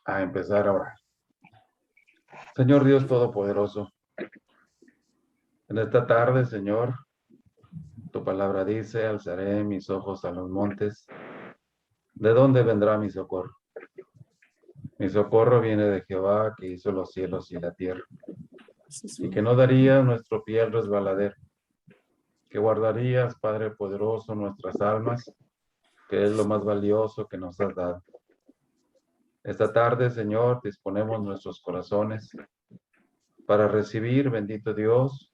a empezar a orar. Señor Dios Todopoderoso, en esta tarde, Señor, tu palabra dice, alzaré mis ojos a los montes. ¿De dónde vendrá mi socorro? Mi socorro viene de Jehová, que hizo los cielos y la tierra, y que no daría nuestro pie al resbaladero, que guardarías, Padre poderoso, nuestras almas, que es lo más valioso que nos has dado. Esta tarde, Señor, disponemos nuestros corazones para recibir, bendito Dios,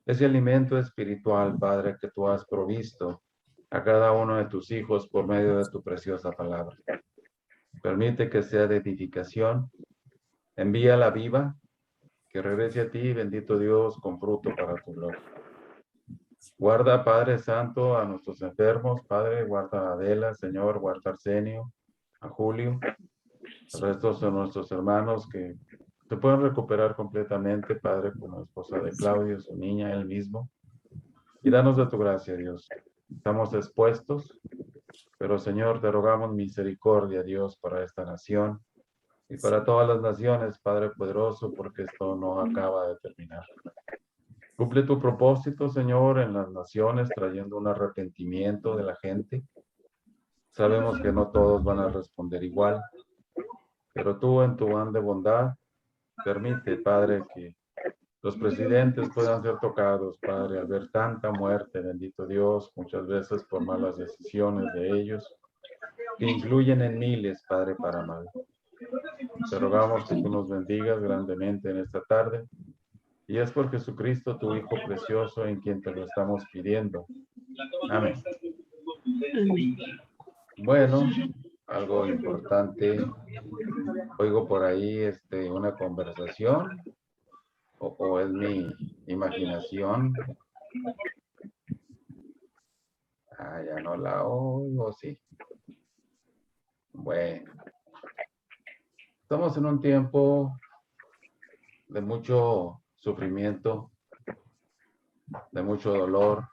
ese alimento espiritual, Padre, que tú has provisto a cada uno de tus hijos por medio de tu preciosa palabra. Permite que sea de edificación. Envíala viva, que regrese a ti, bendito Dios, con fruto para tu gloria. Guarda, Padre Santo, a nuestros enfermos, Padre, guarda a Adela, Señor, guarda a Arsenio, a Julio, al resto de nuestros hermanos que se pueden recuperar completamente, Padre, como esposa de Claudio, su niña, él mismo. Y danos de tu gracia, Dios. Estamos expuestos, pero Señor, te rogamos misericordia, Dios, para esta nación y para todas las naciones, Padre poderoso, porque esto no acaba de terminar. Cumple tu propósito, Señor, en las naciones, trayendo un arrepentimiento de la gente. Sabemos que no todos van a responder igual, pero tú en tu grande bondad, permite, Padre, que los presidentes puedan ser tocados, Padre, al ver tanta muerte, bendito Dios, muchas veces por malas decisiones de ellos, que influyen en miles, Padre, para mal. Te rogamos que tú nos bendigas grandemente en esta tarde, y es por Jesucristo, tu Hijo precioso, en quien te lo estamos pidiendo. Amén. Bueno, algo importante, oigo por ahí una conversación, o es mi imaginación. Ah, ya no la oigo, sí. Bueno, estamos en un tiempo de mucho sufrimiento, de mucho dolor,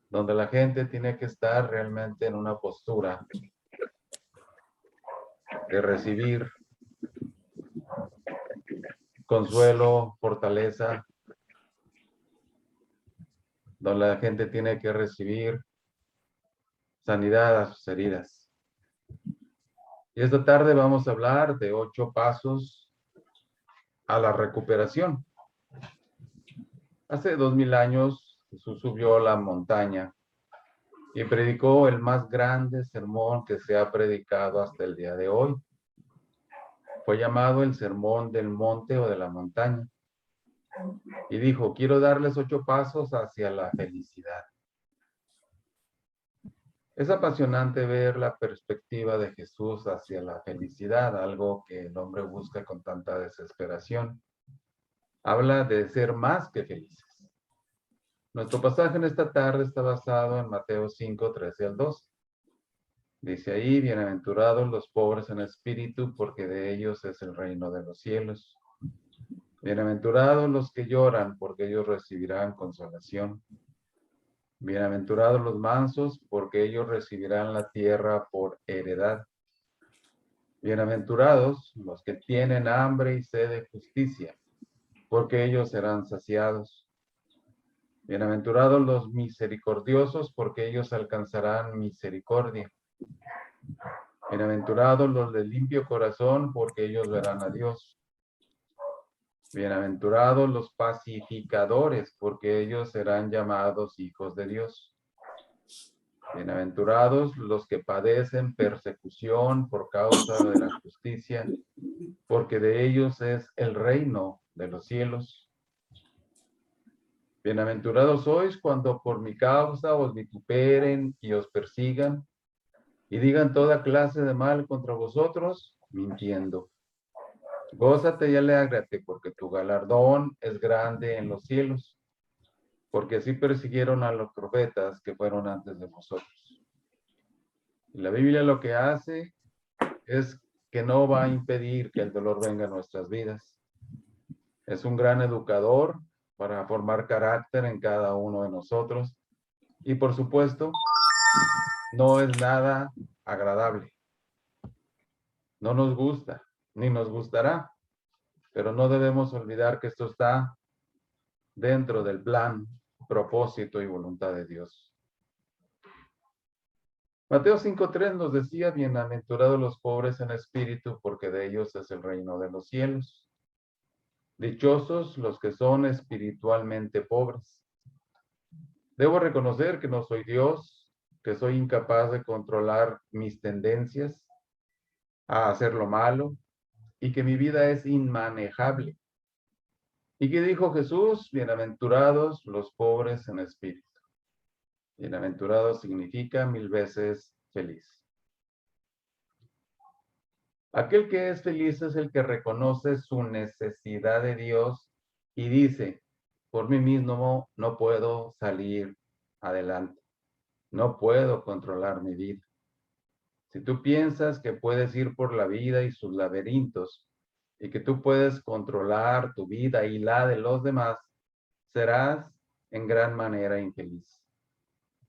donde la gente tiene que estar realmente en una postura de recibir consuelo, fortaleza, donde la gente tiene que recibir sanidad a sus heridas. Y esta tarde vamos a hablar de 8 pasos a la recuperación. Hace 2000 años Jesús subió a la montaña y predicó el más grande sermón que se ha predicado hasta el día de hoy. Fue llamado el Sermón del Monte o de la Montaña. Y dijo, quiero darles 8 pasos hacia la felicidad. Es apasionante ver la perspectiva de Jesús hacia la felicidad, algo que el hombre busca con tanta desesperación. Habla de ser más que felices. Nuestro pasaje en esta tarde está basado en Mateo 5, 13 al 12. Dice ahí, bienaventurados los pobres en espíritu, porque de ellos es el reino de los cielos. Bienaventurados los que lloran, porque ellos recibirán consolación. Bienaventurados los mansos, porque ellos recibirán la tierra por heredad. Bienaventurados los que tienen hambre y sed de justicia, porque ellos serán saciados. Bienaventurados los misericordiosos, porque ellos alcanzarán misericordia. Bienaventurados los de limpio corazón, porque ellos verán a Dios. Bienaventurados los pacificadores, porque ellos serán llamados hijos de Dios. Bienaventurados los que padecen persecución por causa de la justicia, porque de ellos es el reino de los cielos. Bienaventurados sois cuando por mi causa os vituperen y os persigan, y digan toda clase de mal contra vosotros, mintiendo. Gózate y alégrate, porque tu galardón es grande en los cielos, porque así persiguieron a los profetas que fueron antes de vosotros. Y la Biblia lo que hace es que no va a impedir que el dolor venga a nuestras vidas. Es un gran educador para formar carácter en cada uno de nosotros. Y por supuesto, no es nada agradable. No nos gusta, ni nos gustará, pero no debemos olvidar que esto está dentro del plan, propósito y voluntad de Dios. Mateo 5:3 nos decía, bienaventurados los pobres en espíritu, porque de ellos es el reino de los cielos. Dichosos los que son espiritualmente pobres. Debo reconocer que no soy Dios, que soy incapaz de controlar mis tendencias a hacer lo malo y que mi vida es inmanejable. ¿Y qué dijo Jesús? Bienaventurados los pobres en espíritu. Bienaventurado significa 1000 veces feliz. Aquel que es feliz es el que reconoce su necesidad de Dios y dice, por mí mismo no puedo salir adelante, no puedo controlar mi vida. Si tú piensas que puedes ir por la vida y sus laberintos y que tú puedes controlar tu vida y la de los demás, serás en gran manera infeliz.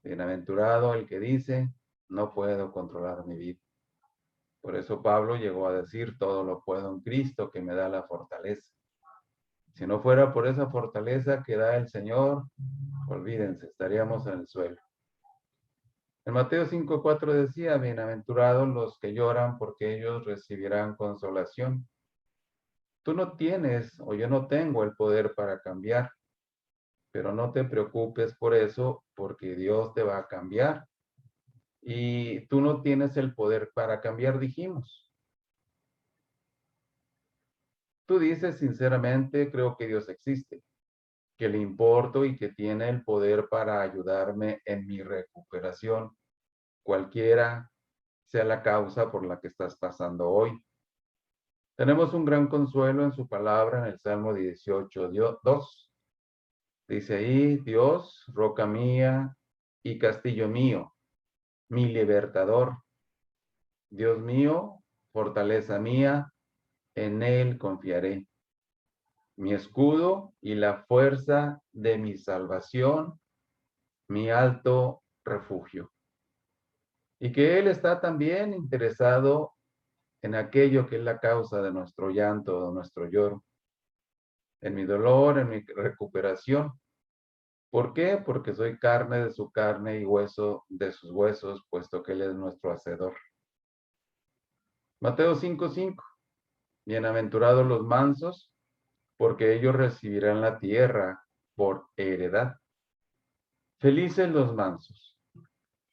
Bienaventurado el que dice, no puedo controlar mi vida. Por eso Pablo llegó a decir, todo lo puedo en Cristo que me da la fortaleza. Si no fuera por esa fortaleza que da el Señor, olvídense, estaríamos en el suelo. En Mateo 5:4 decía, bienaventurados los que lloran porque ellos recibirán consolación. Tú no tienes o yo no tengo el poder para cambiar, pero no te preocupes por eso porque Dios te va a cambiar. Y tú no tienes el poder para cambiar, dijimos. Tú dices sinceramente, creo que Dios existe, que le importo y que tiene el poder para ayudarme en mi recuperación, cualquiera sea la causa por la que estás pasando hoy. Tenemos un gran consuelo en su palabra en el Salmo 18:2. Dice ahí, Dios, roca mía y castillo mío, mi libertador. Dios mío, fortaleza mía, en él confiaré. Mi escudo y la fuerza de mi salvación, mi alto refugio. Y que Él está también interesado en aquello que es la causa de nuestro llanto, de nuestro lloro, en mi dolor, en mi recuperación. ¿Por qué? Porque soy carne de su carne y hueso de sus huesos, puesto que Él es nuestro hacedor. Mateo 5:5. Bienaventurados los mansos, porque ellos recibirán la tierra por heredad. Felices los mansos.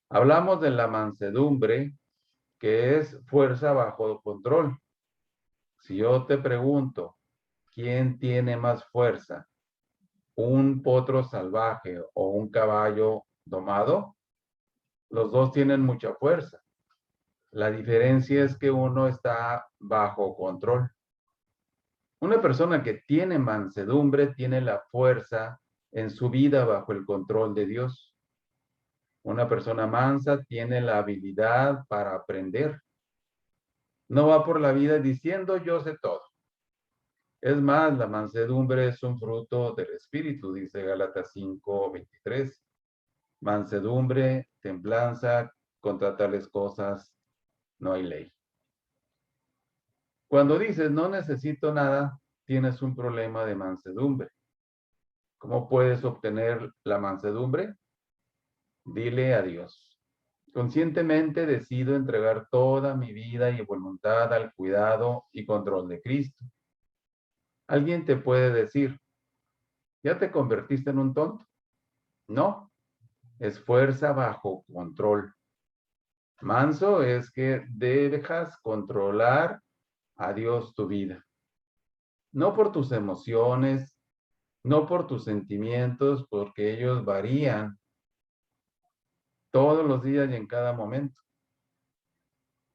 Hablamos de la mansedumbre, que es fuerza bajo control. Si yo te pregunto, ¿quién tiene más fuerza? ¿Un potro salvaje o un caballo domado? Los dos tienen mucha fuerza. La diferencia es que uno está bajo control. Una persona que tiene mansedumbre tiene la fuerza en su vida bajo el control de Dios. Una persona mansa tiene la habilidad para aprender. No va por la vida diciendo yo sé todo. Es más, la mansedumbre es un fruto del Espíritu, dice Gálatas 5:23. Mansedumbre, templanza, contra tales cosas no hay ley. Cuando dices no necesito nada, tienes un problema de mansedumbre. ¿Cómo puedes obtener la mansedumbre? Dile a Dios. Conscientemente decido entregar toda mi vida y voluntad al cuidado y control de Cristo. Alguien te puede decir, ¿ya te convertiste en un tonto? No, es fuerza bajo control. Manso es que dejas controlar a Dios tu vida. No por tus emociones, no por tus sentimientos, porque ellos varían todos los días y en cada momento.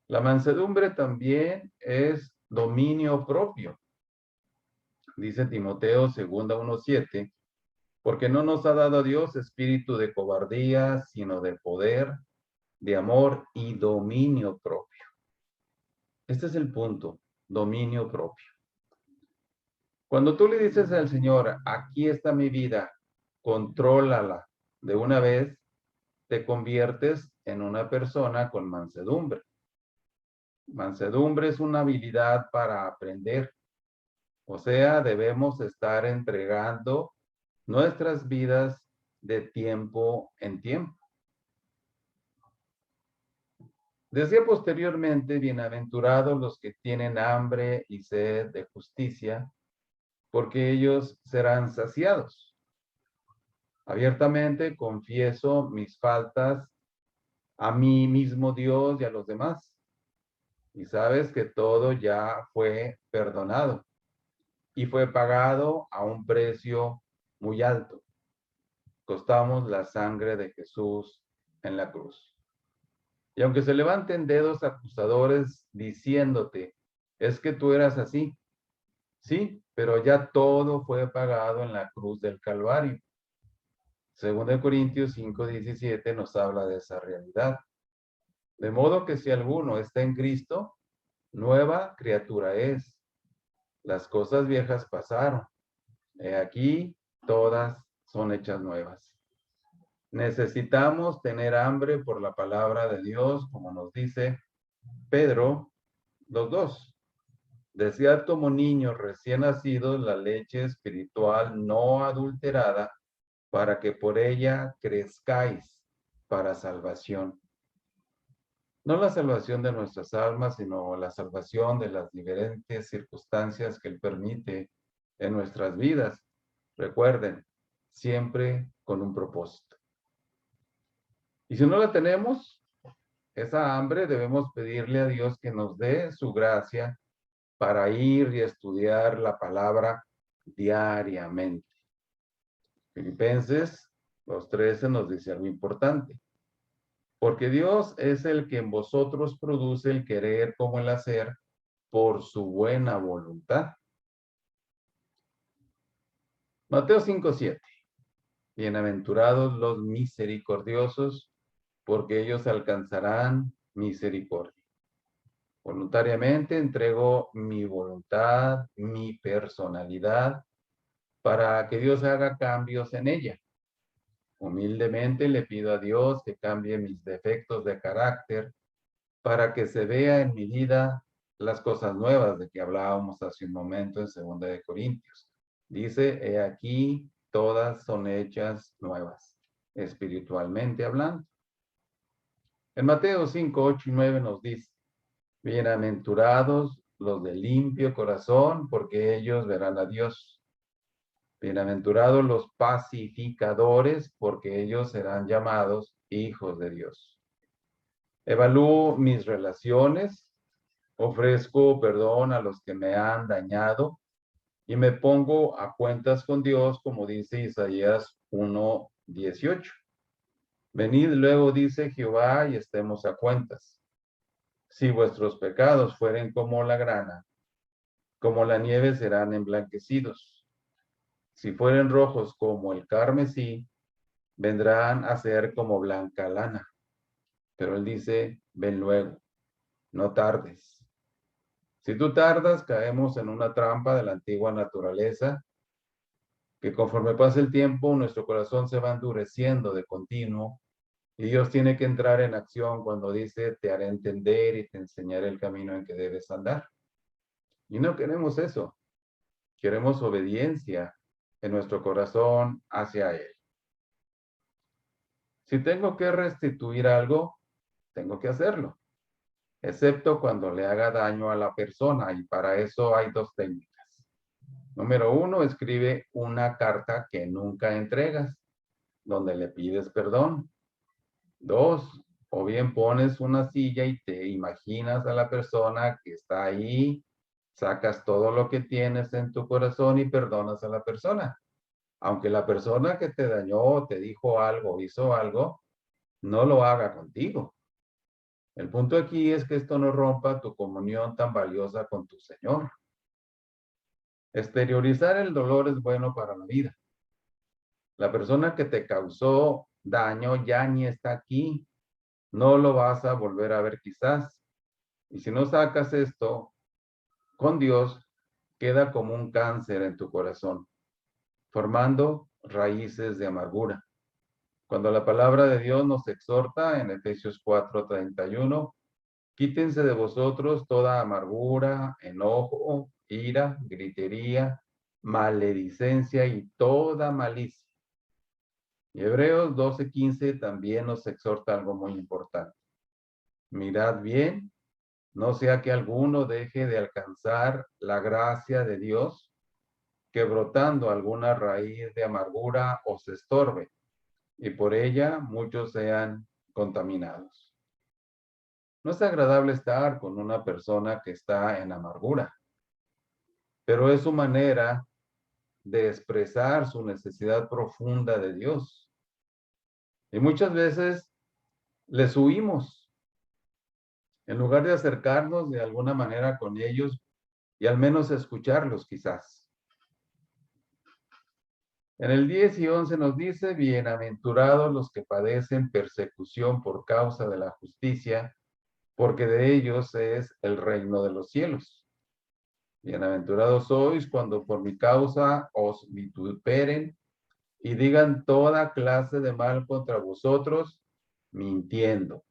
La mansedumbre también es dominio propio. Dice Timoteo 2:1-7, porque no nos ha dado Dios espíritu de cobardía, sino de poder, de amor y dominio propio. Este es el punto, dominio propio. Cuando tú le dices al Señor, aquí está mi vida, contrólala de una vez, te conviertes en una persona con mansedumbre. Mansedumbre es una habilidad para aprender. O sea, debemos estar entregando nuestras vidas de tiempo en tiempo. Decía posteriormente, bienaventurados los que tienen hambre y sed de justicia, porque ellos serán saciados. Abiertamente confieso mis faltas a mí mismo, Dios, y a los demás. Y sabes que todo ya fue perdonado y fue pagado a un precio muy alto. Costamos la sangre de Jesús en la cruz. Y aunque se levanten dedos acusadores diciéndote, es que tú eras así, sí, pero ya todo fue pagado en la cruz del Calvario. Según de Corintios 5:17 nos habla de esa realidad. De modo que si alguno está en Cristo, nueva criatura es. Las cosas viejas pasaron. He aquí, todas son hechas nuevas. Necesitamos tener hambre por la palabra de Dios, como nos dice Pedro 2:2. Desead como niños recién nacidos la leche espiritual no adulterada, para que por ella crezcáis para salvación. No la salvación de nuestras almas, sino la salvación de las diferentes circunstancias que Él permite en nuestras vidas. Recuerden, siempre con un propósito. Y si no la tenemos, esa hambre, debemos pedirle a Dios que nos dé su gracia para ir y estudiar la palabra diariamente. Filipenses 2:13 nos dice algo importante. Porque Dios es el que en vosotros produce el querer como el hacer por su buena voluntad. Mateo 5:7. Bienaventurados los misericordiosos, porque ellos alcanzarán misericordia. Voluntariamente entrego mi voluntad, mi personalidad, para que Dios haga cambios en ella. Humildemente le pido a Dios que cambie mis defectos de carácter para que se vea en mi vida las cosas nuevas de que hablábamos hace un momento en 2 de Corintios. Dice, he aquí, todas son hechas nuevas, espiritualmente hablando. En Mateo 5:8 y 9 nos dice, bienaventurados los de limpio corazón, porque ellos verán a Dios. Bienaventurados los pacificadores, porque ellos serán llamados hijos de Dios. Evalúo mis relaciones, ofrezco perdón a los que me han dañado y me pongo a cuentas con Dios, como dice Isaías 1:18. Venid luego, dice Jehová, y estemos a cuentas. Si vuestros pecados fueren como la grana, como la nieve serán emblanquecidos. Si fueren rojos como el carmesí, vendrán a ser como blanca lana. Pero él dice, ven luego, no tardes. Si tú tardas, caemos en una trampa de la antigua naturaleza, que conforme pasa el tiempo, nuestro corazón se va endureciendo de continuo, y Dios tiene que entrar en acción cuando dice, te haré entender y te enseñaré el camino en que debes andar. Y no queremos eso. Queremos obediencia en nuestro corazón hacia Él. Si tengo que restituir algo, tengo que hacerlo, excepto cuando le haga daño a la persona, y para eso hay dos técnicas. Número 1, escribe una carta que nunca entregas, donde le pides perdón. 2, o bien pones una silla y te imaginas a la persona que está ahí, sacas todo lo que tienes en tu corazón y perdonas a la persona. Aunque la persona que te dañó, te dijo algo, hizo algo, no lo haga contigo. El punto aquí es que esto no rompa tu comunión tan valiosa con tu Señor. Exteriorizar el dolor es bueno para la vida. La persona que te causó daño ya ni está aquí. No lo vas a volver a ver quizás. Y si no sacas esto con Dios, queda como un cáncer en tu corazón, formando raíces de amargura. Cuando la palabra de Dios nos exhorta en Efesios 4:31, Quítense de vosotros toda amargura, enojo, ira, gritería, maledicencia y toda malicia. Y Hebreos 12:15 también nos exhorta algo muy importante. Mirad bien, no sea que alguno deje de alcanzar la gracia de Dios, que brotando alguna raíz de amargura os estorbe, y por ella muchos sean contaminados. No es agradable estar con una persona que está en amargura, pero es su manera de expresar su necesidad profunda de Dios. Y muchas veces les huimos, en lugar de acercarnos de alguna manera con ellos y al menos escucharlos quizás. En el 10 y 11 nos dice, bienaventurados los que padecen persecución por causa de la justicia, porque de ellos es el reino de los cielos. Bienaventurados sois cuando por mi causa os vituperen y digan toda clase de mal contra vosotros, mintiendo.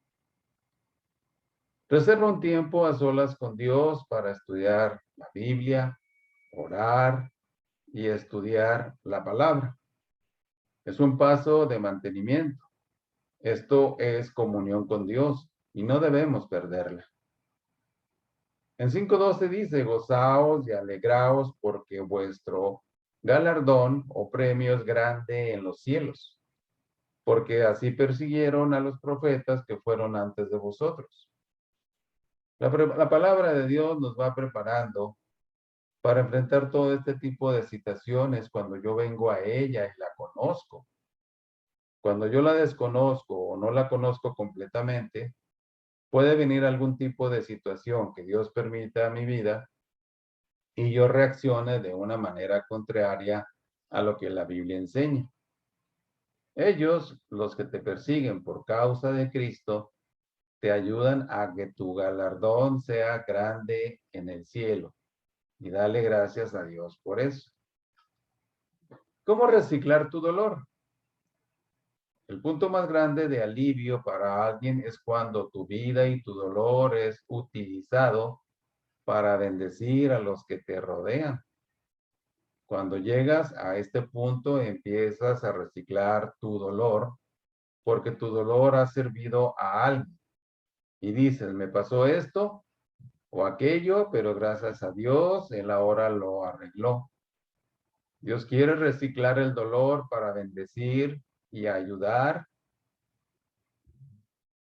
Reserva un tiempo a solas con Dios para estudiar la Biblia, orar y estudiar la palabra. Es un paso de mantenimiento. Esto es comunión con Dios y no debemos perderla. En 5:12 dice, gozaos y alegraos porque vuestro galardón o premio es grande en los cielos, porque así persiguieron a los profetas que fueron antes de vosotros. La palabra de Dios nos va preparando para enfrentar todo este tipo de situaciones cuando yo vengo a ella y la conozco. Cuando yo la desconozco o no la conozco completamente, puede venir algún tipo de situación que Dios permita a mi vida y yo reaccione de una manera contraria a lo que la Biblia enseña. Ellos, los que te persiguen por causa de Cristo, te ayudan a que tu galardón sea grande en el cielo. Y dale gracias a Dios por eso. ¿Cómo reciclar tu dolor? El punto más grande de alivio para alguien es cuando tu vida y tu dolor es utilizado para bendecir a los que te rodean. Cuando llegas a este punto, empiezas a reciclar tu dolor porque tu dolor ha servido a alguien. Y dices, me pasó esto o aquello, pero gracias a Dios, Él ahora lo arregló. Dios quiere reciclar el dolor para bendecir y ayudar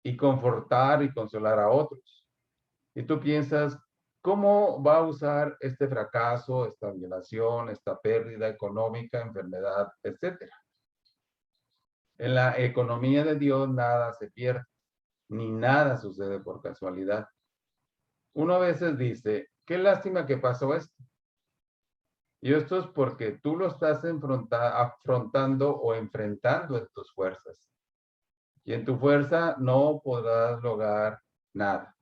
y confortar y consolar a otros. Y tú piensas, ¿cómo va a usar este fracaso, esta violación, esta pérdida económica, enfermedad, etcétera? En la economía de Dios nada se pierde, ni nada sucede por casualidad. Uno a veces dice, qué lástima que pasó esto. Y esto es porque tú lo estás afrontando o enfrentando en tus fuerzas. Y en tu fuerza no podrás lograr nada.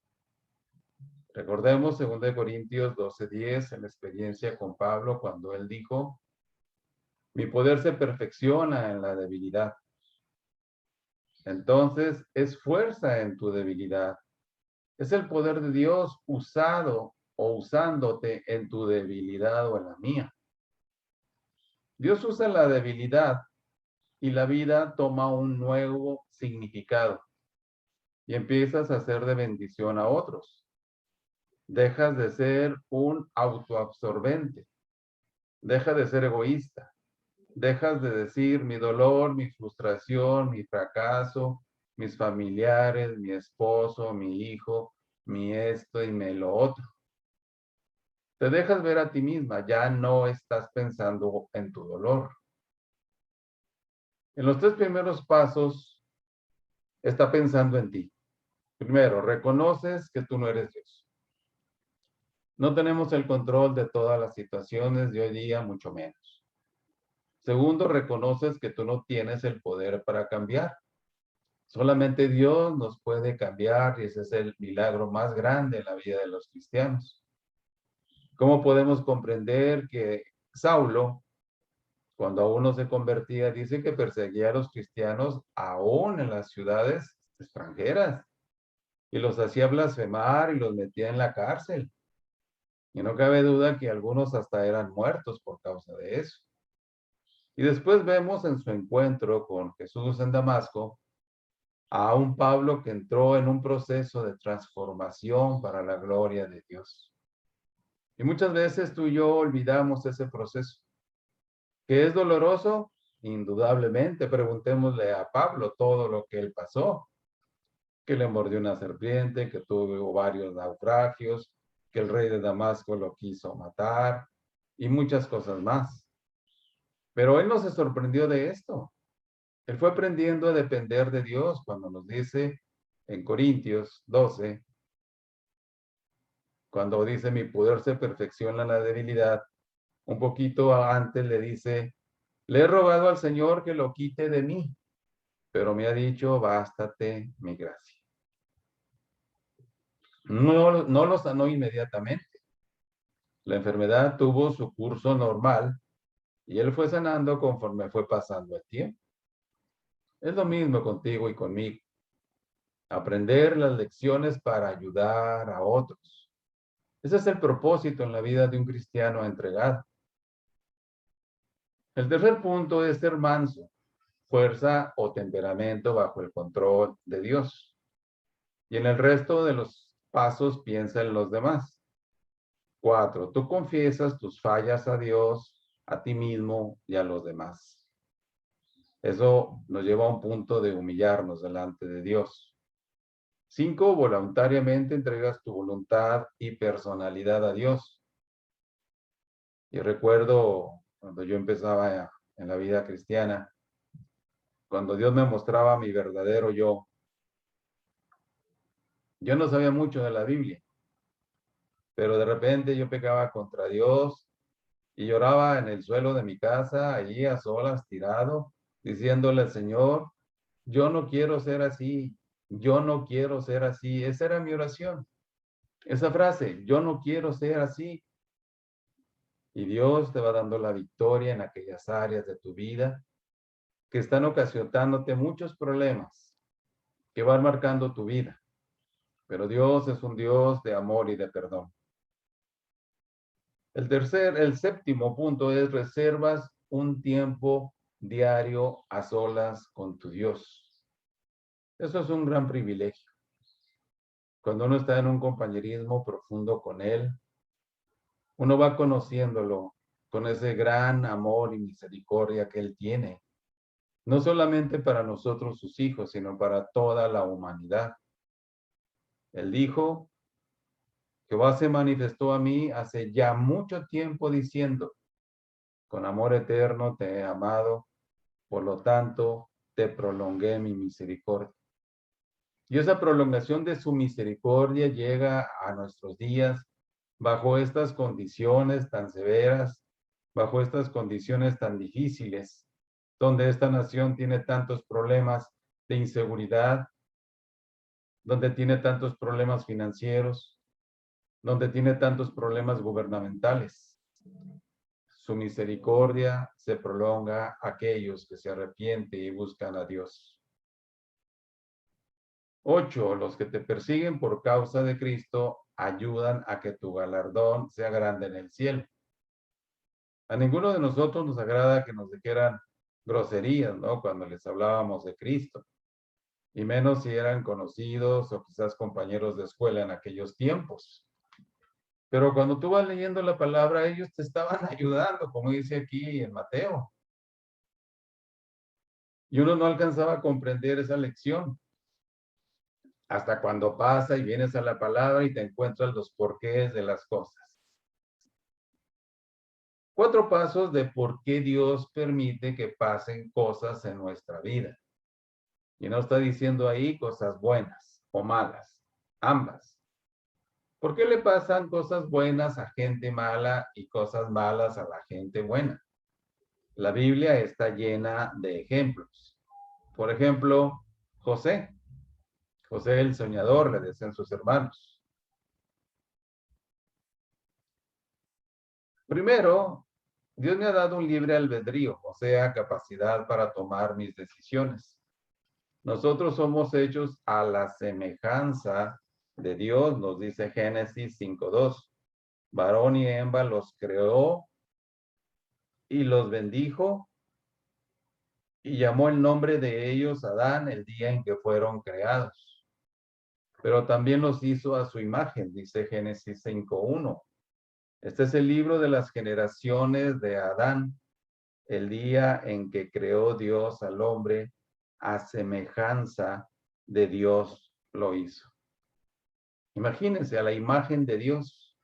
Recordemos 2 Corintios 12:10 en la experiencia con Pablo cuando él dijo, mi poder se perfecciona en la debilidad. Entonces es fuerza en tu debilidad. Es el poder de Dios usado o usándote en tu debilidad o en la mía. Dios usa la debilidad y la vida toma un nuevo significado y empiezas a ser de bendición a otros. Dejas de ser un autoabsorbente, deja de ser egoísta, dejas de decir mi dolor, mi frustración, mi fracaso, mis familiares, mi esposo, mi hijo, mi esto y me lo otro. Te dejas ver a ti misma, ya no estás pensando en tu dolor. En los 3 primeros pasos, está pensando en ti. Primero, reconoces que tú no eres Dios. No tenemos el control de todas las situaciones de hoy día, mucho menos. Segundo, reconoces que tú no tienes el poder para cambiar. Solamente Dios nos puede cambiar y ese es el milagro más grande en la vida de los cristianos. ¿Cómo podemos comprender que Saulo, cuando aún no se convertía, dice que perseguía a los cristianos aún en las ciudades extranjeras? y los hacía blasfemar y los metía en la cárcel. Y no cabe duda que algunos hasta eran muertos por causa de eso. Y después vemos en su encuentro con Jesús en Damasco a un Pablo que entró en un proceso de transformación para la gloria de Dios. Y muchas veces tú y yo olvidamos ese proceso. ¿Que es doloroso? Indudablemente. Preguntémosle a Pablo todo lo que él pasó. Que le mordió una serpiente, que tuvo varios naufragios, que el rey de Damasco lo quiso matar y muchas cosas más. Pero él no se sorprendió de esto. Él fue aprendiendo a depender de Dios cuando nos dice en Corintios 12, cuando dice mi poder se perfecciona en la debilidad, un poquito antes le dice, le he rogado al Señor que lo quite de mí, pero me ha dicho, bástate mi gracia. No lo sanó inmediatamente. La enfermedad tuvo su curso normal y él fue sanando conforme fue pasando el tiempo. Es lo mismo contigo y conmigo. Aprender las lecciones para ayudar a otros. Ese es el propósito en la vida de un cristiano entregado. El tercer punto es ser manso, fuerza o temperamento bajo el control de Dios. Y en el resto de los pasos piensa en los demás. 4. Tú confiesas tus fallas a Dios, a ti mismo y a los demás. Eso nos lleva a un punto de humillarnos delante de Dios. 5. Voluntariamente entregas tu voluntad y personalidad a Dios. Y recuerdo cuando yo empezaba en la vida cristiana, cuando Dios me mostraba mi verdadero yo no sabía mucho de la Biblia, pero de repente yo pecaba contra Dios y lloraba en el suelo de mi casa, allí a solas, tirado, diciéndole al Señor, yo no quiero ser así, yo no quiero ser así. Esa era mi oración. Esa frase, yo no quiero ser así. Y Dios te va dando la victoria en aquellas áreas de tu vida que están ocasionándote muchos problemas, que van marcando tu vida. Pero Dios es un Dios de amor y de perdón. El séptimo punto es reservas un tiempo diario a solas con tu Dios. Eso es un gran privilegio. Cuando uno está en un compañerismo profundo con Él, uno va conociéndolo con ese gran amor y misericordia que Él tiene, no solamente para nosotros sus hijos, sino para toda la humanidad. Él dijo, Jehová se manifestó a mí hace ya mucho tiempo diciendo, con amor eterno te he amado, por lo tanto te prolongué mi misericordia. Y esa prolongación de su misericordia llega a nuestros días bajo estas condiciones tan severas, bajo estas condiciones tan difíciles, donde esta nación tiene tantos problemas de inseguridad, donde tiene tantos problemas financieros, donde tiene tantos problemas gubernamentales. Su misericordia se prolonga a aquellos que se arrepienten y buscan a Dios. 8. Los que te persiguen por causa de Cristo ayudan a que tu galardón sea grande en el cielo. A ninguno de nosotros nos agrada que nos dijeran groserías, ¿no? Cuando les hablábamos de Cristo. Y menos si eran conocidos o quizás compañeros de escuela en aquellos tiempos. Pero cuando tú vas leyendo la palabra, ellos te estaban ayudando, como dice aquí en Mateo. Y uno no alcanzaba a comprender esa lección. Hasta cuando pasa y vienes a la palabra y te encuentras los porqués de las cosas. 4 pasos de por qué Dios permite que pasen cosas en nuestra vida. Y no está diciendo ahí cosas buenas o malas, ambas. ¿Por qué le pasan cosas buenas a gente mala y cosas malas a la gente buena? La Biblia está llena de ejemplos. Por ejemplo, José. José el soñador, le decían sus hermanos. Primero, Dios me ha dado un libre albedrío, o sea, capacidad para tomar mis decisiones. Nosotros somos hechos a la semejanza de Dios, nos dice Génesis 5:2. Varón y hembra los creó y los bendijo y llamó el nombre de ellos Adán el día en que fueron creados. Pero también los hizo a su imagen, dice Génesis 5:1. Este es el libro de las generaciones de Adán, el día en que creó Dios al hombre, a semejanza de Dios lo hizo. Imagínense, a la imagen de Dios.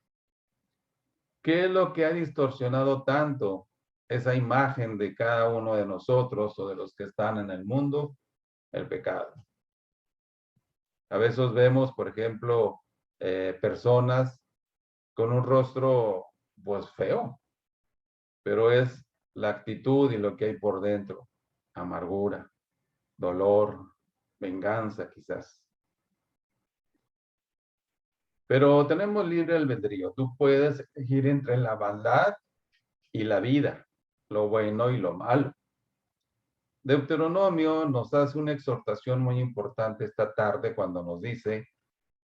¿Qué es lo que ha distorsionado tanto esa imagen de cada uno de nosotros o de los que están en el mundo? El pecado. A veces vemos, por ejemplo, personas con un rostro, pues feo, pero es la actitud y lo que hay por dentro. Amargura, dolor, venganza quizás. Pero tenemos libre albedrío. Tú puedes elegir entre la maldad y la vida, lo bueno y lo malo. Deuteronomio nos hace una exhortación muy importante esta tarde cuando nos dice: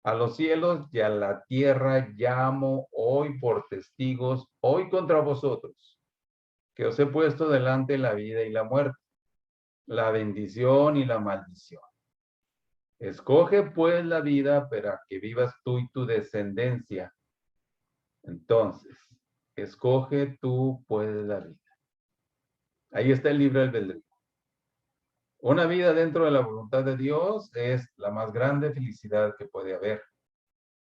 a los cielos y a la tierra llamo hoy por testigos, hoy contra vosotros, que os he puesto delante la vida y la muerte, la bendición y la maldición. Escoge pues la vida para que vivas tú y tu descendencia. Entonces, escoge tú pues la vida. Ahí está el libre albedrío. Una vida dentro de la voluntad de Dios es la más grande felicidad que puede haber,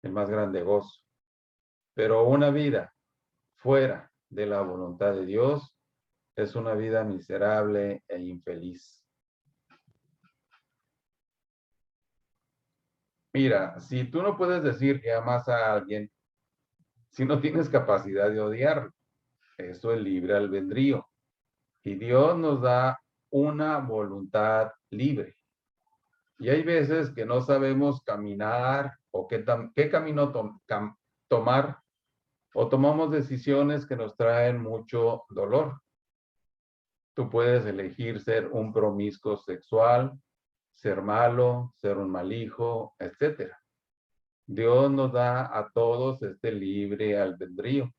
el más grande gozo. Pero una vida fuera de la voluntad de Dios es una vida miserable e infeliz. Mira, si tú no puedes decir que amas a alguien, si no tienes capacidad de odiarlo, eso es libre albedrío. Y Dios nos da una voluntad libre. Y hay veces que no sabemos caminar o qué camino tomar, o tomamos decisiones que nos traen mucho dolor. Tú puedes elegir ser un promiscuo sexual, ser malo, ser un mal hijo, etc. Dios nos da a todos este libre albedrío.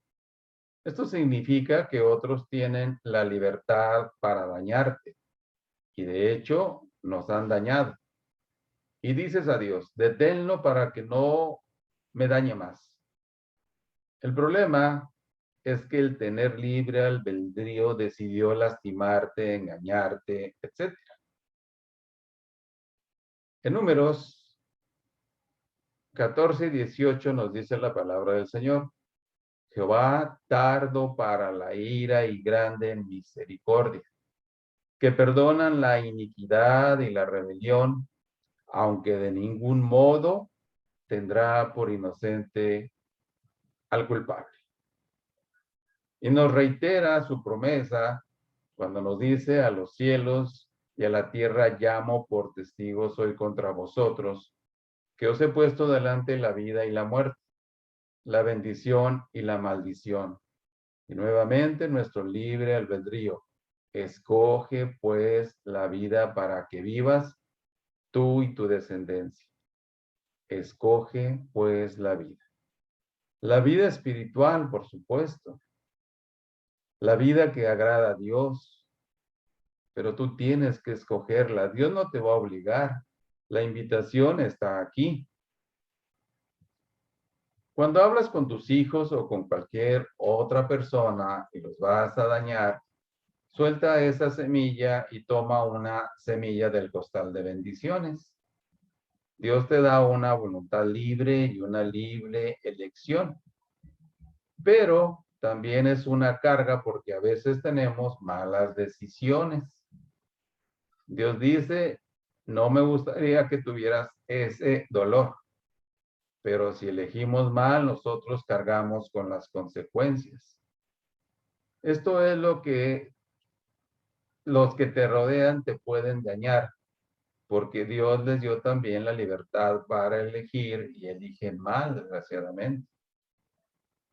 Esto significa que otros tienen la libertad para dañarte y de hecho nos han dañado. Y dices a Dios: deténlo para que no me dañe más. El problema es que el tener libre albedrío decidió lastimarte, engañarte, etc. En Números 14:18 nos dice la palabra del Señor: Jehová tardo para la ira y grande en misericordia, que perdonan la iniquidad y la rebelión, aunque de ningún modo tendrá por inocente al culpable. Y nos reitera su promesa cuando nos dice: a los cielos y a la tierra llamo por testigos hoy contra vosotros, que os he puesto delante la vida y la muerte, la bendición y la maldición. Y nuevamente nuestro libre albedrío. Escoge pues la vida para que vivas tú y tu descendencia. Escoge pues la vida. La vida espiritual, por supuesto. La vida que agrada a Dios. Pero tú tienes que escogerla. Dios no te va a obligar. La invitación está aquí. Cuando hablas con tus hijos o con cualquier otra persona y los vas a dañar, suelta esa semilla y toma una semilla del costal de bendiciones. Dios te da una voluntad libre y una libre elección, pero también es una carga porque a veces tenemos malas decisiones. Dios dice: no me gustaría que tuvieras ese dolor, pero si elegimos mal, nosotros cargamos con las consecuencias. Esto es lo que los que te rodean te pueden dañar, porque Dios les dio también la libertad para elegir y eligen mal, desgraciadamente.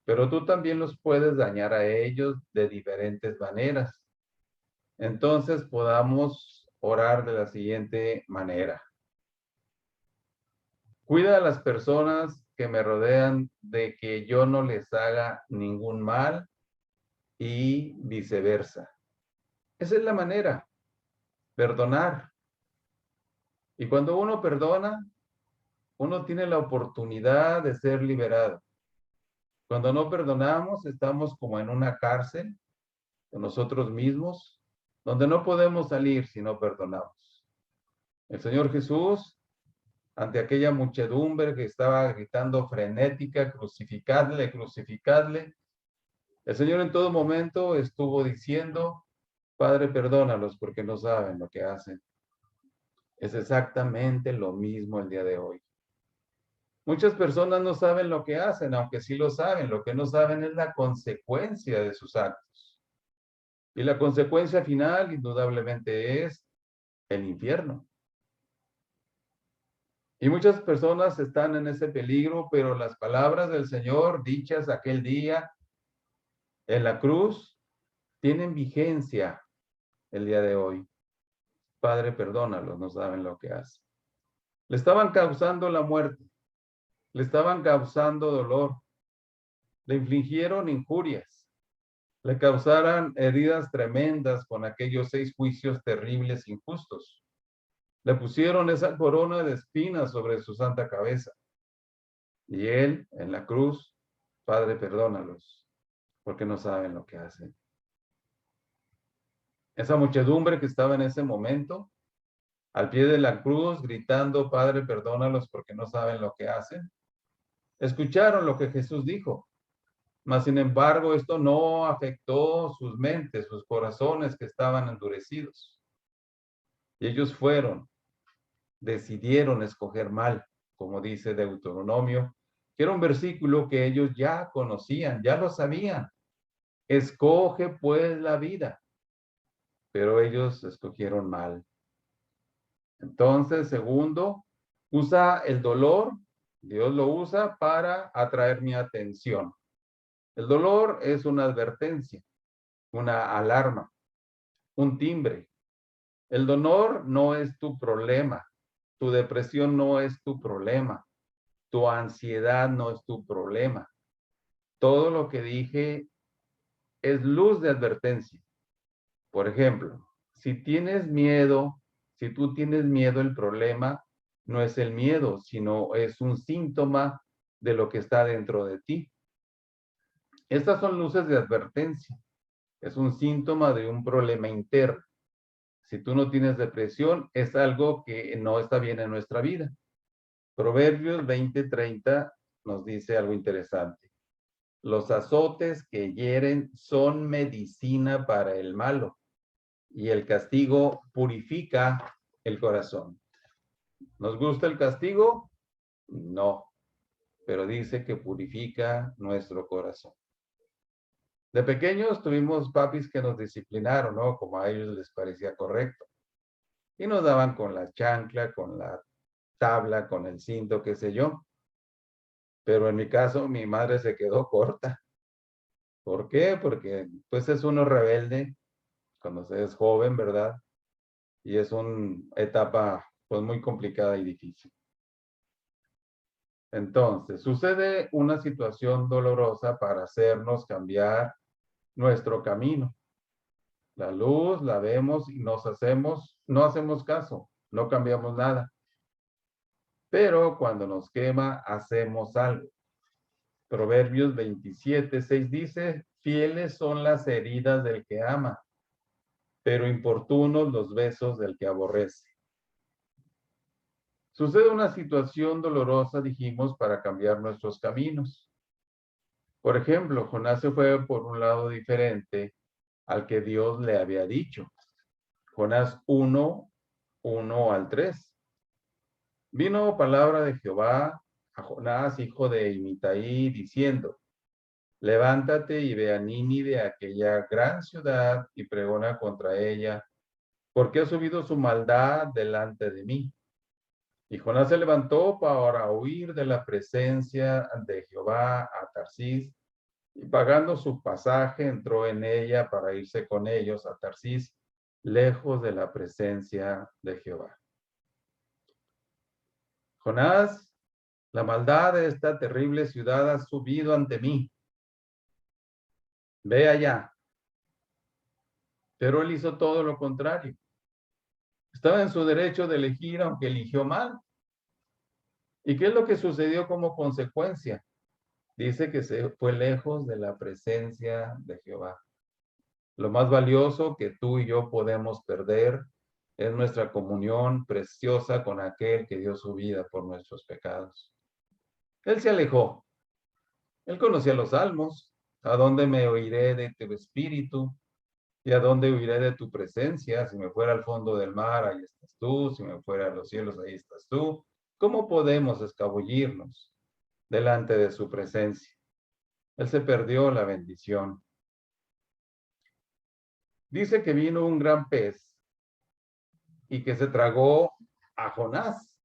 Pero tú también los puedes dañar a ellos de diferentes maneras. Entonces podamos orar de la siguiente manera. Cuida a las personas que me rodean de que yo no les haga ningún mal y viceversa. Esa es la manera, perdonar. Y cuando uno perdona, uno tiene la oportunidad de ser liberado. Cuando no perdonamos, estamos como en una cárcel con nosotros mismos, donde no podemos salir si no perdonamos. El Señor Jesús, ante aquella muchedumbre que estaba gritando frenética, crucificadle, crucificadle, el Señor en todo momento estuvo diciendo, Padre, perdónalos porque no saben lo que hacen. Es exactamente lo mismo el día de hoy. Muchas personas no saben lo que hacen, aunque sí lo saben. Lo que no saben es la consecuencia de sus actos. Y la consecuencia final, indudablemente, es el infierno. Y muchas personas están en ese peligro, pero las palabras del Señor dichas aquel día en la cruz tienen vigencia el día de hoy. Padre, perdónalos, no saben lo que hacen. Le estaban causando la muerte, le estaban causando dolor, le infligieron injurias, le causaron heridas tremendas con aquellos 6 juicios terribles, injustos. Le pusieron esa corona de espinas sobre su santa cabeza. Y él, en la cruz, Padre, perdónalos, porque no saben lo que hacen. Esa muchedumbre que estaba en ese momento, al pie de la cruz, gritando, Padre, perdónalos porque no saben lo que hacen, escucharon lo que Jesús dijo. Mas, sin embargo, esto no afectó sus mentes, sus corazones que estaban endurecidos. Y ellos decidieron escoger mal, como dice Deuteronomio, que era un versículo que ellos ya conocían, ya lo sabían. Escoge pues la vida, pero ellos escogieron mal. Entonces, segundo, usa el dolor, Dios lo usa para atraer mi atención. El dolor es una advertencia, una alarma, un timbre. El dolor no es tu problema, tu depresión no es tu problema, tu ansiedad no es tu problema. Todo lo que dije es luz de advertencia. Por ejemplo, si tienes miedo, si tú tienes miedo, el problema no es el miedo, sino es un síntoma de lo que está dentro de ti. Estas son luces de advertencia. Es un síntoma de un problema interno. Si tú no tienes depresión, es algo que no está bien en nuestra vida. Proverbios 20:30 nos dice algo interesante. Los azotes que hieren son medicina para el malo, y el castigo purifica el corazón. ¿Nos gusta el castigo? No, pero dice que purifica nuestro corazón. De pequeños tuvimos papis que nos disciplinaron, ¿no? Como a ellos les parecía correcto. Y nos daban con la chancla, con la tabla, con el cinto, qué sé yo. Pero en mi caso, mi madre se quedó corta. ¿Por qué? Porque pues es uno rebelde cuando se es joven, ¿verdad? Y es una etapa pues muy complicada y difícil. Entonces, sucede una situación dolorosa para hacernos cambiar nuestro camino. La luz la vemos y no hacemos caso, no cambiamos nada. Pero cuando nos quema, hacemos algo. Proverbios 27:6 dice, fieles son las heridas del que ama, pero importunos los besos del que aborrece. Sucede una situación dolorosa, dijimos, para cambiar nuestros caminos. Por ejemplo, Jonás se fue por un lado diferente al que Dios le había dicho. Jonás 1:1-3. Vino palabra de Jehová a Jonás, hijo de Amitai, diciendo, levántate y ve a Nínive, aquella gran ciudad, y pregona contra ella, porque ha subido su maldad delante de mí. Y Jonás se levantó para huir de la presencia de Jehová a Tarsis, y pagando su pasaje entró en ella para irse con ellos a Tarsis, lejos de la presencia de Jehová. Jonás La maldad de esta terrible ciudad ha subido ante mí. Ve allá. Pero él hizo todo lo contrario. Estaba en su derecho de elegir, aunque eligió mal. ¿Y qué es lo que sucedió como consecuencia? Dice que se fue lejos de la presencia de Jehová. Lo más valioso que tú y yo podemos perder es nuestra comunión preciosa con aquel que dio su vida por nuestros pecados. Él se alejó. Él conocía los salmos. ¿A dónde me oiré de tu espíritu? ¿Y a dónde huiré de tu presencia? Si me fuera al fondo del mar, ahí estás tú. Si me fuera a los cielos, ahí estás tú. ¿Cómo podemos escabullirnos delante de su presencia? Él se perdió la bendición. Dice que vino un gran pez y que se tragó a Jonás.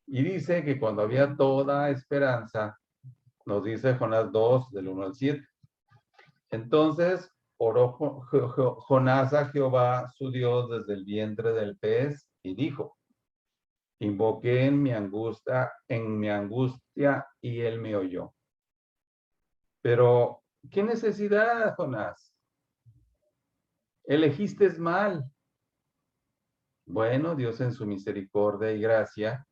Y dice que cuando había toda esperanza, nos dice Jonás 2, del 1 al 7. Entonces oró Jonás a Jehová, su Dios, desde el vientre del pez y dijo, invoqué en mi angustia y él me oyó. Pero, ¿qué necesidad, Jonás? Elegiste mal. Bueno, Dios en su misericordia y gracia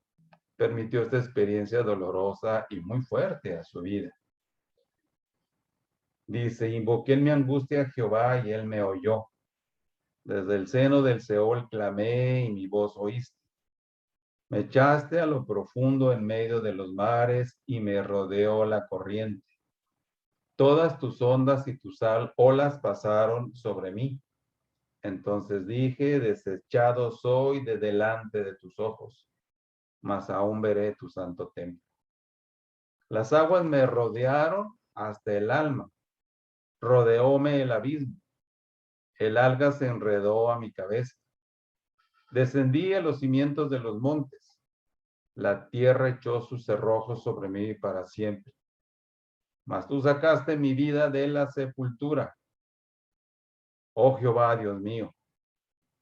permitió esta experiencia dolorosa y muy fuerte a su vida. Dice, invoqué en mi angustia a Jehová y él me oyó. Desde el seno del Seol clamé y mi voz oíste. Me echaste a lo profundo en medio de los mares y me rodeó la corriente. Todas tus ondas y tus olas pasaron sobre mí. Entonces dije, desechado soy de delante de tus ojos, mas aún veré tu santo templo. Las aguas me rodearon hasta el alma, rodeóme el abismo, el alga se enredó a mi cabeza. Descendí a los cimientos de los montes, la tierra echó sus cerrojos sobre mí para siempre. Mas tú sacaste mi vida de la sepultura. Oh Jehová, Dios mío,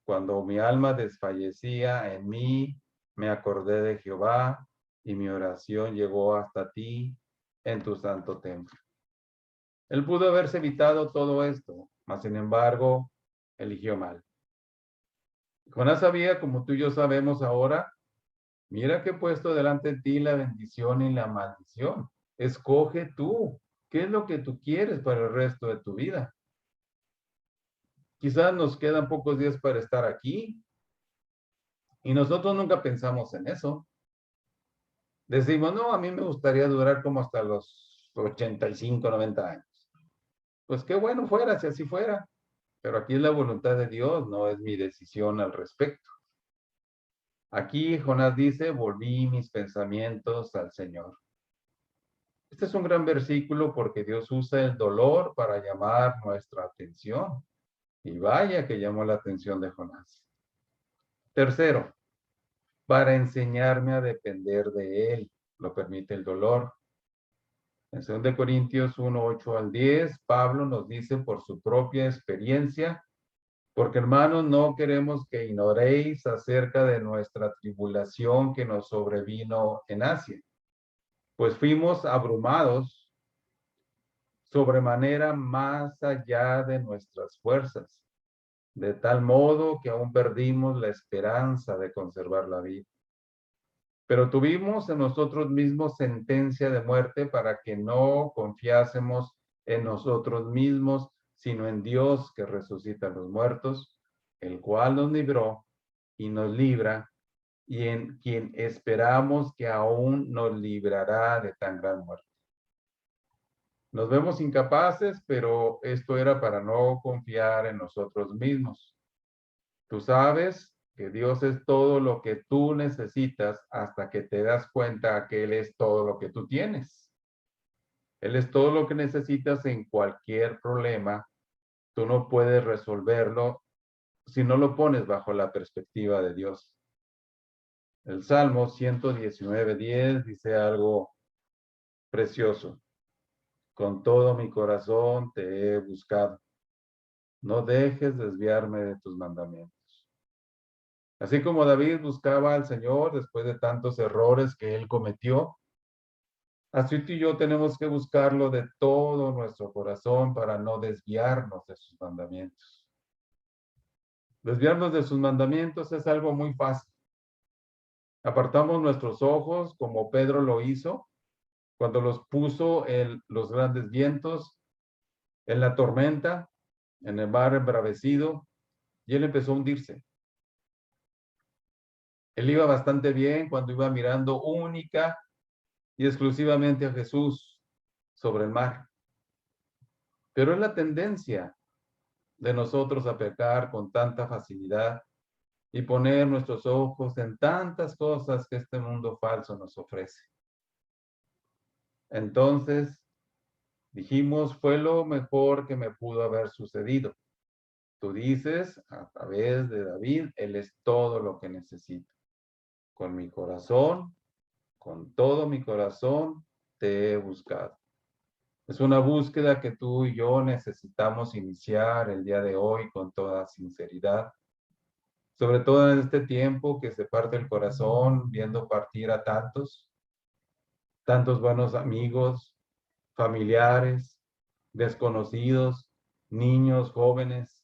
cuando mi alma desfallecía en mí, me acordé de Jehová y mi oración llegó hasta ti en tu santo templo. Él pudo haberse evitado todo esto, mas sin embargo, eligió mal. Jonás sabía, como tú y yo sabemos ahora, mira que he puesto delante de ti la bendición y la maldición. Escoge tú. ¿Qué es lo que tú quieres para el resto de tu vida? Quizás nos quedan pocos días para estar aquí y nosotros nunca pensamos en eso. Decimos, no, a mí me gustaría durar como hasta los 85, 90 años. Pues qué bueno fuera, si así fuera. Pero aquí es la voluntad de Dios, no es mi decisión al respecto. Aquí Jonás dice, volví mis pensamientos al Señor. Este es un gran versículo porque Dios usa el dolor para llamar nuestra atención. Y vaya que llamó la atención de Jonás. Tercero, para enseñarme a depender de Él, lo permite el dolor. En 2 Corintios 1, 8 al 10, Pablo nos dice por su propia experiencia, porque hermanos, no queremos que ignoréis acerca de nuestra tribulación que nos sobrevino en Asia, pues fuimos abrumados sobremanera más allá de nuestras fuerzas, de tal modo que aún perdimos la esperanza de conservar la vida. Pero tuvimos en nosotros mismos sentencia de muerte para que no confiásemos en nosotros mismos, sino en Dios que resucita a los muertos, el cual nos libró y nos libra, y en quien esperamos que aún nos librará de tan gran muerte. Nos vemos incapaces, pero esto era para no confiar en nosotros mismos. Tú sabes que Dios es todo lo que tú necesitas hasta que te das cuenta que Él es todo lo que tú tienes. Él es todo lo que necesitas en cualquier problema. Tú no puedes resolverlo si no lo pones bajo la perspectiva de Dios. El Salmo 119:10 dice algo precioso. Con todo mi corazón te he buscado. No dejes desviarme de tus mandamientos. Así como David buscaba al Señor después de tantos errores que él cometió, así tú y yo tenemos que buscarlo de todo nuestro corazón para no desviarnos de sus mandamientos. Desviarnos de sus mandamientos es algo muy fácil. Apartamos nuestros ojos como Pedro lo hizo cuando los puso en los grandes vientos, en la tormenta, en el mar embravecido, y él empezó a hundirse. Él iba bastante bien cuando iba mirando única y exclusivamente a Jesús sobre el mar. Pero es la tendencia de nosotros a pecar con tanta facilidad y poner nuestros ojos en tantas cosas que este mundo falso nos ofrece. Entonces, dijimos, fue lo mejor que me pudo haber sucedido. Tú dices, a través de David, Él es todo lo que necesito. Con mi corazón, con todo mi corazón, te he buscado. Es una búsqueda que tú y yo necesitamos iniciar el día de hoy con toda sinceridad. Sobre todo en este tiempo que se parte el corazón viendo partir a tantos buenos amigos, familiares, desconocidos, niños, jóvenes,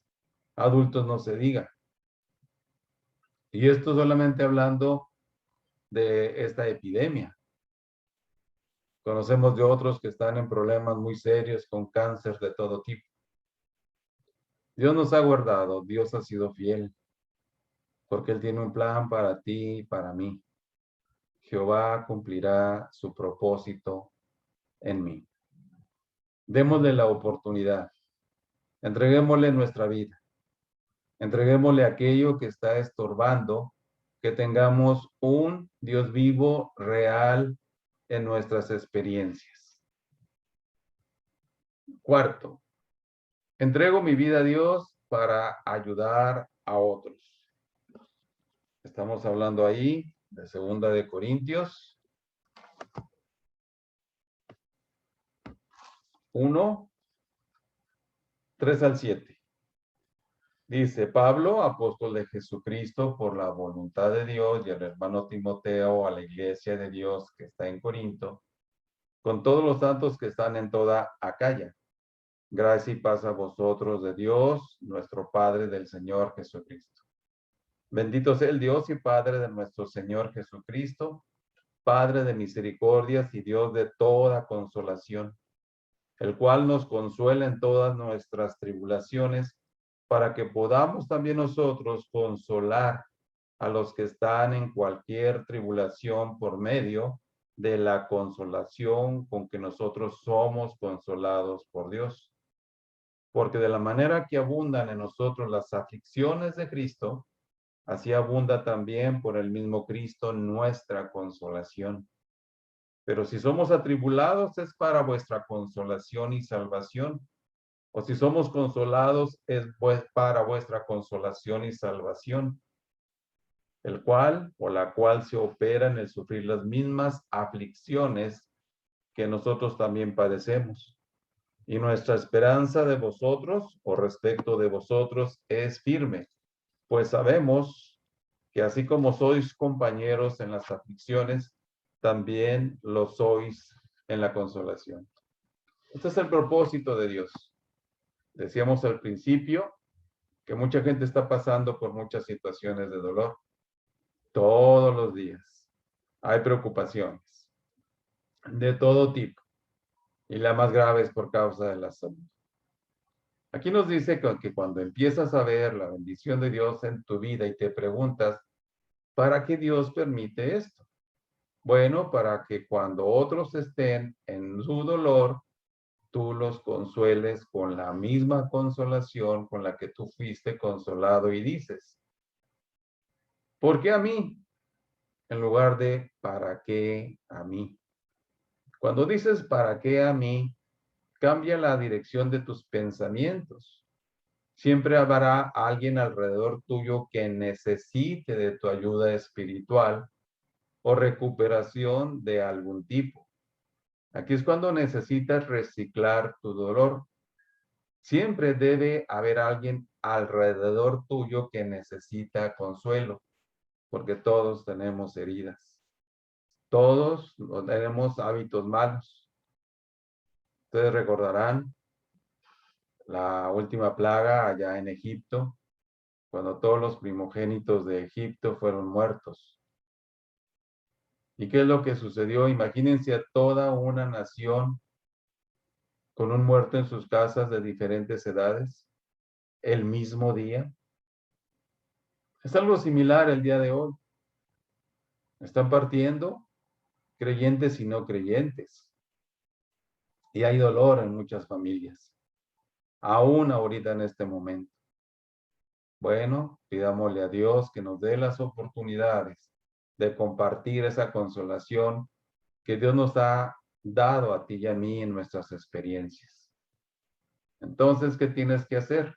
adultos no se diga. Y esto solamente hablando de esta epidemia. Conocemos de otros que están en problemas muy serios con cáncer de todo tipo. Dios nos ha guardado, Dios ha sido fiel, porque Él tiene un plan para ti y para mí. Jehová cumplirá su propósito en mí. Démosle la oportunidad. Entreguémosle nuestra vida. Entreguémosle aquello que está estorbando, que tengamos un Dios vivo, real en nuestras experiencias. Cuarto, entrego mi vida a Dios para ayudar a otros. Estamos hablando ahí de 2 Corintios 1, 3 al 7. Dice Pablo, apóstol de Jesucristo por la voluntad de Dios, y el hermano Timoteo a la iglesia de Dios que está en Corinto, con todos los santos que están en toda Acaya. Gracia y paz a vosotros de Dios, nuestro Padre, del Señor Jesucristo. Bendito sea el Dios y Padre de nuestro Señor Jesucristo, Padre de misericordias y Dios de toda consolación, el cual nos consuela en todas nuestras tribulaciones, para que podamos también nosotros consolar a los que están en cualquier tribulación por medio de la consolación con que nosotros somos consolados por Dios. Porque de la manera que abundan en nosotros las aflicciones de Cristo, así abunda también por el mismo Cristo nuestra consolación. Pero si somos atribulados es para vuestra consolación y salvación, o si somos consolados es para vuestra consolación y salvación, el cual o la cual se opera en el sufrir las mismas aflicciones que nosotros también padecemos. Y nuestra esperanza de vosotros o respecto de vosotros es firme, pues sabemos que así como sois compañeros en las aflicciones, también lo sois en la consolación. Este es el propósito de Dios. Decíamos al principio que mucha gente está pasando por muchas situaciones de dolor. Todos los días hay preocupaciones de todo tipo. Y la más grave es por causa de la salud. Aquí nos dice que cuando empiezas a ver la bendición de Dios en tu vida y te preguntas, ¿para qué Dios permite esto? Bueno, para que cuando otros estén en su dolor, tú los consueles con la misma consolación con la que tú fuiste consolado y dices, ¿por qué a mí? En lugar de ¿para qué a mí? Cuando dices ¿para qué a mí? Cambia la dirección de tus pensamientos. Siempre habrá alguien alrededor tuyo que necesite de tu ayuda espiritual o recuperación de algún tipo. Aquí es cuando necesitas reciclar tu dolor. Siempre debe haber alguien alrededor tuyo que necesita consuelo. porque todos tenemos heridas. Todos tenemos hábitos malos. Ustedes recordarán la última plaga allá en Egipto, cuando todos los primogénitos de Egipto fueron muertos. ¿Y qué es lo que sucedió? Imagínense a toda una nación con un muerto en sus casas de diferentes edades, el mismo día. Es algo similar el día de hoy. Están partiendo creyentes y no creyentes. Y hay dolor en muchas familias, aún ahorita en este momento. Bueno, pidámosle a Dios que nos dé las oportunidades de compartir esa consolación que Dios nos ha dado a ti y a mí en nuestras experiencias. Entonces, ¿qué tienes que hacer?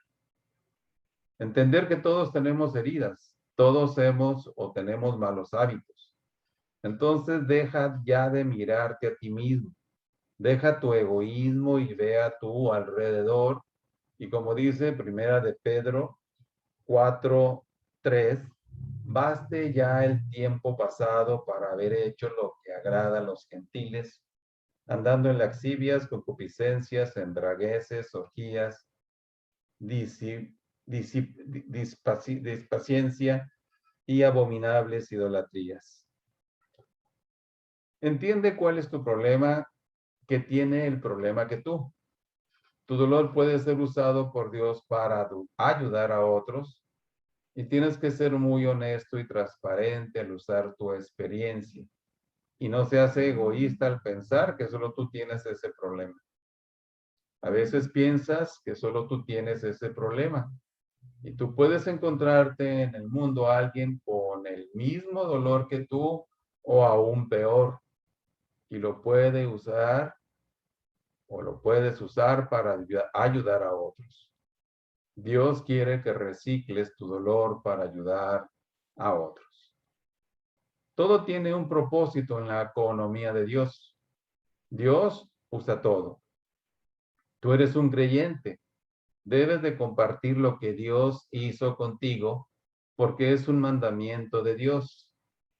Entender que todos tenemos heridas, todos hemos o tenemos malos hábitos. Entonces, deja ya de mirarte a ti mismo. Deja tu egoísmo y ve a tu alrededor. Y como dice Primera de Pedro 4:3, baste ya el tiempo pasado para haber hecho lo que agrada a los gentiles, andando en laxivias, concupiscencias, embragueces, orgías, dispaciencia y abominables idolatrías. Entiende cuál es tu problema, que tiene el problema que tú. Tu dolor puede ser usado por Dios para ayudar a otros y tienes que ser muy honesto y transparente al usar tu experiencia. Y no seas egoísta al pensar que solo tú tienes ese problema. A veces piensas que solo tú tienes ese problema y tú puedes encontrarte en el mundo a alguien con el mismo dolor que tú o aún peor y lo puede usar o lo puedes usar para ayudar a otros. Dios quiere que recicles tu dolor para ayudar a otros. Todo tiene un propósito en la economía de Dios. Dios usa todo. Tú eres un creyente. Debes de compartir lo que Dios hizo contigo porque es un mandamiento de Dios.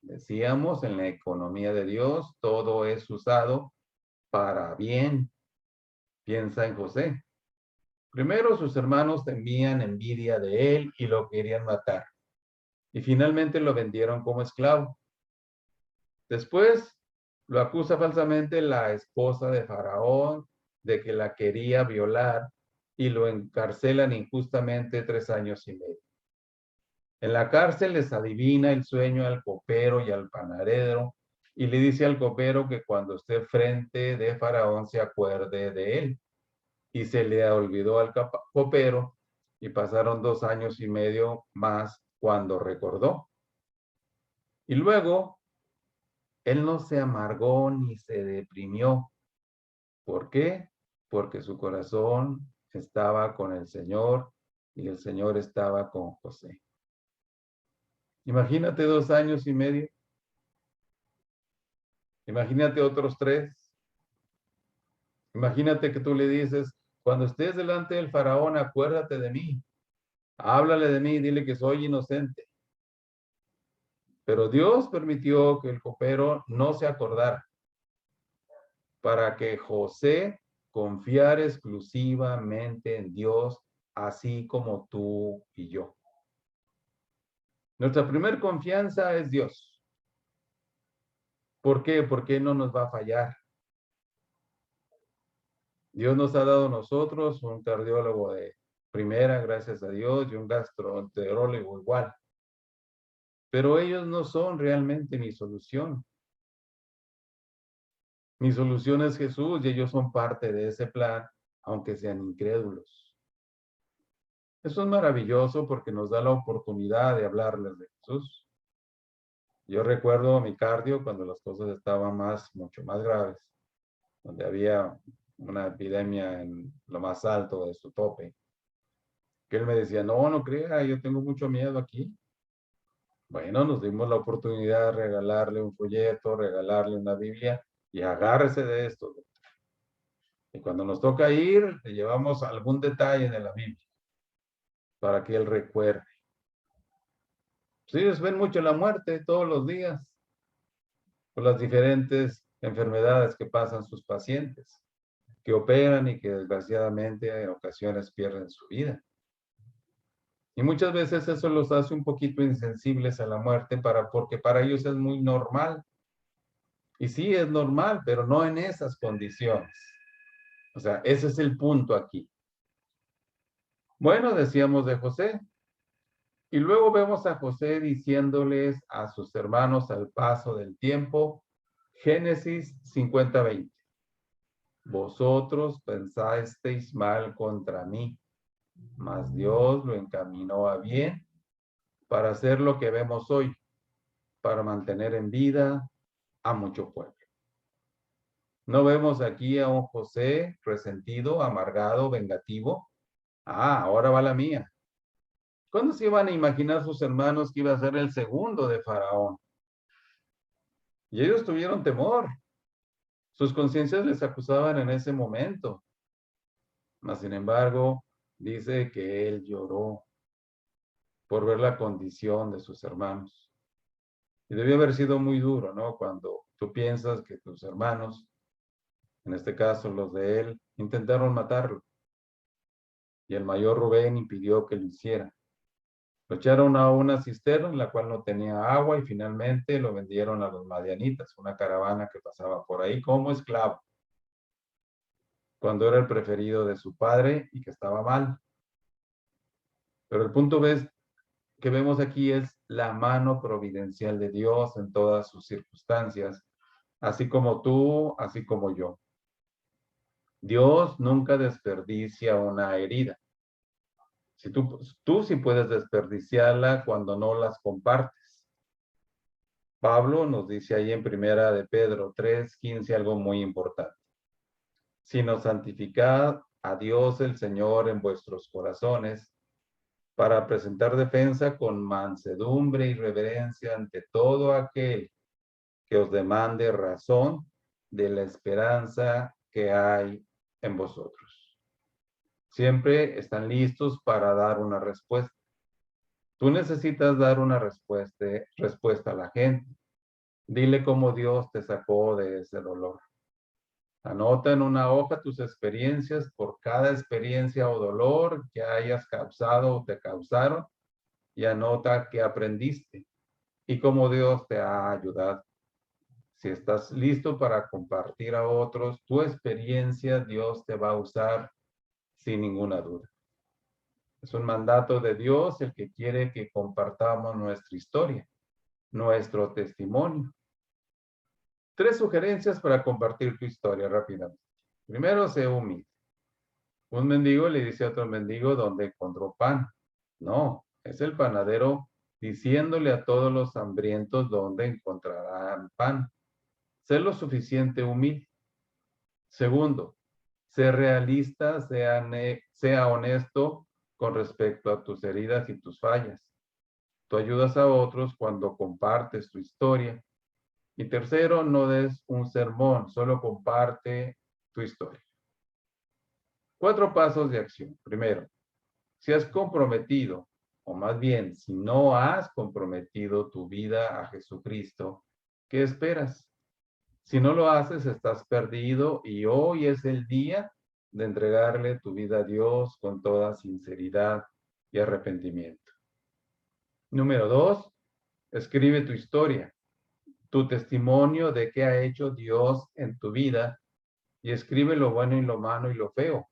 Decíamos, en la economía de Dios, todo es usado para bien. Piensa en José. Primero sus hermanos tenían envidia de él y lo querían matar. Y finalmente lo vendieron como esclavo. Después lo acusa falsamente la esposa de Faraón de que la quería violar y lo encarcelan injustamente 3 años y medio. En la cárcel les adivina el sueño al copero y al panadero y le dice al copero que cuando esté frente de Faraón se acuerde de él. Y se le olvidó al copero y pasaron 2 años y medio más cuando recordó. Y luego, él no se amargó ni se deprimió. ¿Por qué? Porque su corazón estaba con el Señor y el Señor estaba con José. Imagínate 2 años y medio. Imagínate otros 3. Imagínate que tú le dices, cuando estés delante del faraón, acuérdate de mí. Háblale de mí, dile que soy inocente. Pero Dios permitió que el copero no se acordara para que José confiara exclusivamente en Dios, así como tú y yo. Nuestra primera confianza es Dios. ¿Por qué? Porque no nos va a fallar. Dios nos ha dado a nosotros un cardiólogo de primera, gracias a Dios, y un gastroenterólogo igual. Pero ellos no son realmente mi solución. Mi solución es Jesús y ellos son parte de ese plan, aunque sean incrédulos. Eso es maravilloso porque nos da la oportunidad de hablarles de Jesús. Yo recuerdo mi cardio cuando las cosas estaban mucho más graves, donde había una epidemia en lo más alto de su tope, que él me decía, no, no crea, yo tengo mucho miedo aquí. Bueno, nos dimos la oportunidad de regalarle un folleto, regalarle una Biblia y agárrese de esto. Y cuando nos toca ir, le llevamos algún detalle de la Biblia para que él recuerde. Pues ellos ven mucho la muerte todos los días, por las diferentes enfermedades que pasan sus pacientes, que operan y que desgraciadamente en ocasiones pierden su vida. Y muchas veces eso los hace un poquito insensibles a la muerte porque para ellos es muy normal. Y sí, es normal, pero no en esas condiciones. O sea, ese es el punto aquí. Bueno, decíamos de José. Y luego vemos a José diciéndoles a sus hermanos al paso del tiempo, Génesis 50:20. Vosotros pensasteis mal contra mí, mas Dios lo encaminó a bien para hacer lo que vemos hoy, para mantener en vida a mucho pueblo. No vemos aquí a un José resentido, amargado, vengativo. Ah, ahora va la mía. ¿Cuándo se iban a imaginar sus hermanos que iba a ser el segundo de Faraón? Y ellos tuvieron temor. Sus conciencias les acusaban en ese momento. Mas, sin embargo, dice que él lloró por ver la condición de sus hermanos. Y debió haber sido muy duro, ¿no? Cuando tú piensas que tus hermanos, en este caso los de él, intentaron matarlo. Y el mayor Rubén impidió que lo hiciera. Lo echaron a una cisterna en la cual no tenía agua y finalmente lo vendieron a los madianitas, una caravana que pasaba por ahí como esclavo, cuando era el preferido de su padre y que estaba mal. Pero el punto que vemos aquí es la mano providencial de Dios en todas sus circunstancias, así como tú, así como yo. Dios nunca desperdicia una herida. Si tú sí puedes desperdiciarla cuando no las compartes. Pablo nos dice ahí en primera de Pedro 3:15 algo muy importante. Sino santificad a Dios el Señor en vuestros corazones, para presentar defensa con mansedumbre y reverencia ante todo aquel que os demande razón de la esperanza que hay en vosotros. Siempre están listos para dar una respuesta. Tú necesitas dar una respuesta a la gente. Dile cómo Dios te sacó de ese dolor. Anota en una hoja tus experiencias por cada experiencia o dolor que hayas causado o te causaron y anota qué aprendiste y cómo Dios te ha ayudado. Si estás listo para compartir a otros tu experiencia, Dios te va a usar sin ninguna duda. Es un mandato de Dios el que quiere que compartamos nuestra historia, nuestro testimonio. 3 sugerencias para compartir tu historia rápidamente. Primero, sé humilde. Un mendigo le dice a otro mendigo dónde encontró pan. No, es el panadero diciéndole a todos los hambrientos dónde encontrarán pan. Sé lo suficiente humilde. Segundo, sé realista, sea honesto con respecto a tus heridas y tus fallas. Tú ayudas a otros cuando compartes tu historia. Y tercero, no des un sermón, solo comparte tu historia. 4 pasos de acción. Primero, si has comprometido, o más bien, si no has comprometido tu vida a Jesucristo, ¿qué esperas? Si no lo haces, estás perdido y hoy es el día de entregarle tu vida a Dios con toda sinceridad y arrepentimiento. Número 2, escribe tu historia, tu testimonio de qué ha hecho Dios en tu vida y escribe lo bueno y lo malo y lo feo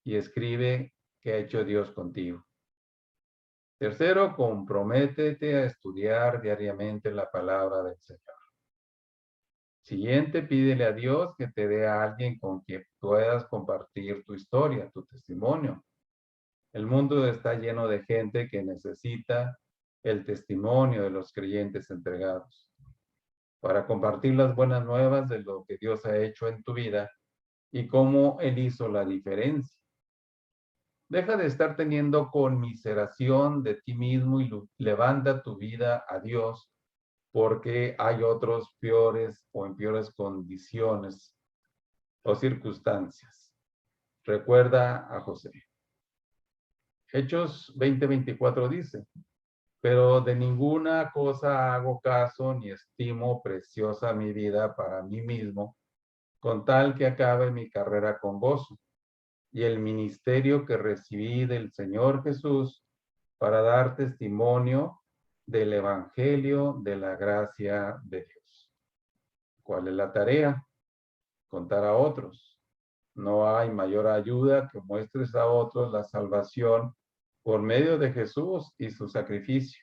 y escribe qué ha hecho Dios contigo. Tercero, comprométete a estudiar diariamente la palabra del Señor. Siguiente, pídele a Dios que te dé a alguien con quien puedas compartir tu historia, tu testimonio. El mundo está lleno de gente que necesita el testimonio de los creyentes entregados para compartir las buenas nuevas de lo que Dios ha hecho en tu vida y cómo Él hizo la diferencia. Deja de estar teniendo conmiseración de ti mismo y levanta tu vida a Dios porque hay otros peores o en peores condiciones o circunstancias. Recuerda a José. Hechos 20:24 dice, pero de ninguna cosa hago caso ni estimo preciosa mi vida para mí mismo, con tal que acabe mi carrera con gozo y el ministerio que recibí del Señor Jesús para dar testimonio del Evangelio de la gracia de Dios. ¿Cuál es la tarea? Contar a otros. No hay mayor ayuda que muestres a otros la salvación por medio de Jesús y su sacrificio.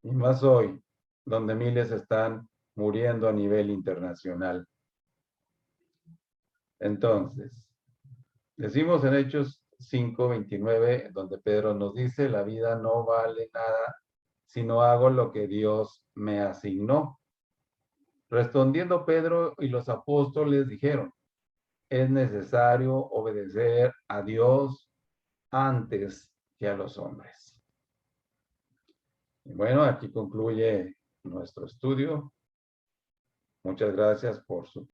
Y más hoy, donde miles están muriendo a nivel internacional. Entonces, decimos en Hechos 5:29, donde Pedro nos dice, la vida no vale nada si no hago lo que Dios me asignó. Respondiendo Pedro y los apóstoles dijeron, es necesario obedecer a Dios antes que a los hombres. Y bueno, aquí concluye nuestro estudio. Muchas gracias por su